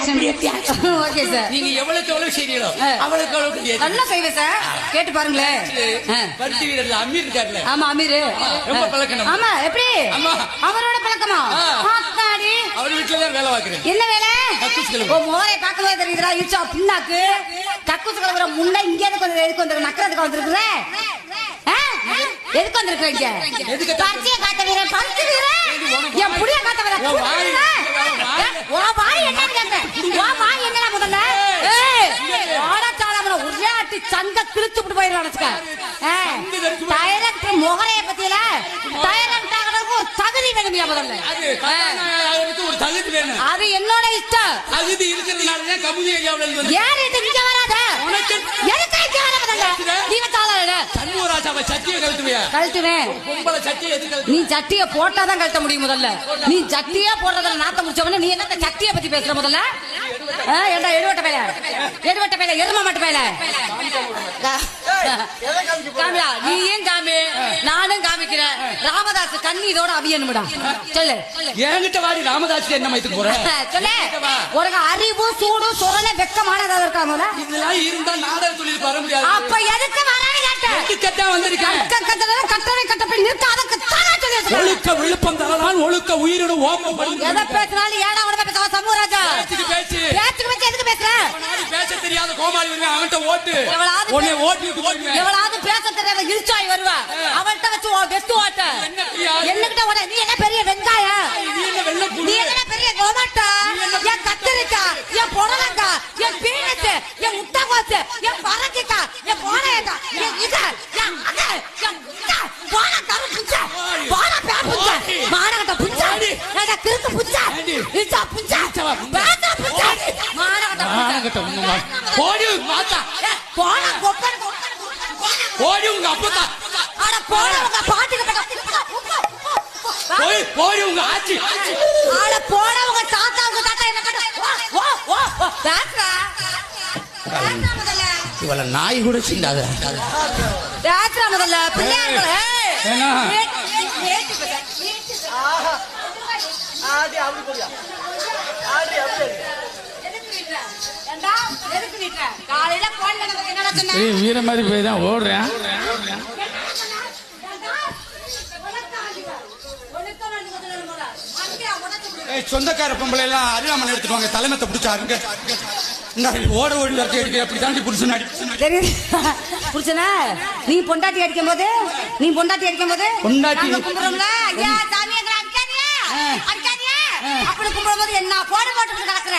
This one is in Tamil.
ரியாக்ஷன். Okay sir. நீங்க எவ்வளவுக்கு எவ்வளவு செய்றீங்களோ அவ்வளவுக்கு அவ்வளவு நல்லா செய்வேன் சார். கேட்டு பாருங்களேன். பருத்தி வீரர்ல அமீர் இருக்காருல்ல. ஆமா அமீர். ரொம்ப பழக்கம். ஆமா எப்படி? அவரோட பழக்கமா? ஆத்தாடி. அவர் வீட்டுல தான் வேலை பாக்குறேன். என்ன வேலை? கக்கூஸ் கழுவு. ஓ மோரை பார்க்கவே தெரியுதுடா. இச்சா பின்னாக்கு கக்கூஸ் கழுவுற முன்ன இங்க எதுக்கு வந்து நக்கறதுக்கு வந்திருக்குற? எதுக்கு வந்திருக்கீங்க? பச்சைய காட்ட வீரன், பருத்தி வீரன். என் புடிய காட்ட வீரன். ஓ வாய் என்ன கேட்ட? ஓ வாய் என்னடா முதல்ல? ஏய் ஆடச்சாலமன ஒரே அடி சங்க கிழிச்சுட்டு போயிடுவானுங்க. டைரக்டர் மோகரைய பத்தியில டைரக்டர் ஆகறதுக்கு ஒரு தகுதி வேணும்யா முதல்ல. அதுக்கு ஒரு தகுதி வேணும். அது என்னோட இஷ்டம். தகுதி இருக்கிறதுனால தான் கமுதி ஐயாவுல வந்து. யார் இது இங்க வராத? எதுக்கு இங்க வர முதல்ல? நீங்க தாளற. சண்முகராஜாவை சட்டியை கழட்டுவியா? கழட்டுவேன். பொம்பளை சட்டியை எதுக்கு கழட்டு? நீ சட்டியை போட்டாதான் கழட்ட முடியும் முதல்ல. நீ சட்டியா போடுறதுல நாத்த முடிச்சவனே நீ என்ன சட்டியை பத்தி பேசுற முதல்ல? ஏண்டா எடுவட்ட பேல, எடுவட்ட பேல, எரும மாட்டு பேல. காமியா நீ ஏன் காமி? நானும் காமிக்கிறேன். ராமதாஸ் கண்ணீரோட அவியனுடா. சொல்லு. என்கிட்ட வாடி ராமதாஸ் என்ன மைத்துக்கு போற? சொல்லு. ஒரு அறிவு சூடு சொரண வெக்கமானதா இருக்காமல. இதெல்லாம் இருந்தா நாடக தொழில் வர முடியாது. அப்ப எதுக்கு வரானே கேட்ட? எதுக்கு வந்திருக்கேன்? கட்டவே கட்டப்பை நிற்க அதற்கு தானா சொல்லு. ஒழுக்க விழுப்பம் தரலாம், ஒழுக்க உயிரோட ஓமம் பண்ணு. எதை பேசினாலும் ஏடா உடனே பேச சமூகராஜா. பேச்சுக்கு பேச்சு. பேச்சுக்கு பேச்சு எதுக்கு பேசுற? பேச தெரியாத கோமாளி வருவேன் அவன்கிட்ட ஓட்டு. உன்னை ஓட்டு போடுவேன். எவளாவது பேச தெரியாத இழுச்சாய் வருவா. அவன்கிட்ட வச்சு வெட்டு ஓட்ட. என்னகிட்ட ஓட நீ என்ன பெரிய வெங்காயம்? நீ என்ன பெரிய கோமாட்டா? என் கத்திரிக்கா, என் புடலங்கா, என் பீனஸ், என் முட்டைகோசு, என் பரங்கிக்கா, என் போனையக்கா, என் இத, என் அத, என் இத, போன கரு புஞ்சா, போன பே புஞ்சா, மானகட்ட புஞ்சா, ஏடா கிறுக்கு புஞ்சா, இச்சா புஞ்சா, பேசா புஞ்சா, மானகட்ட புஞ்சா. போடி மாத்தா. போன கொக்கன் போடி உங்க அப்பா. அட போன உங்க பாட்டிக்கு போய் போடி உங்க ஆச்சி. ஆட போன உங்க தாத்தா உங்க தாத்தா என்ன பண்ண? ஓ ஓ ஓ பேசுறா. பேசுறா முதல்ல. இவள நாய் கூட சிந்தாத. பேசுறா முதல்ல. பிள்ளையாங்களே. ஏனா ஆஹா ஆடி அப்படி போறியா? ஆடி அப்படி. ஏண்டா எதுக்கு நிற்ற? காலையில போன் பண்ண என்னடா சொன்ன? ஏய் வீர மாதிரி போய் தான் ஓடுறேன். சொந்தக்கார பொம்பளை எல்லாம் அருகாமனை எடுத்துட்டு தலைமத்தை பிடிச்சாருங்க. ஓட ஓடி வரத்தை எடுக்க அப்படி தாண்டி புருஷன் புருஷனா நீ பொண்டாட்டி அடிக்கும் போது பொண்டாட்டி கும்பிடுறோம்ல ஐயா சாமி அடிக்காதியா அப்படி கும்பிடும் போது என்ன போட போட்டு கிடக்குற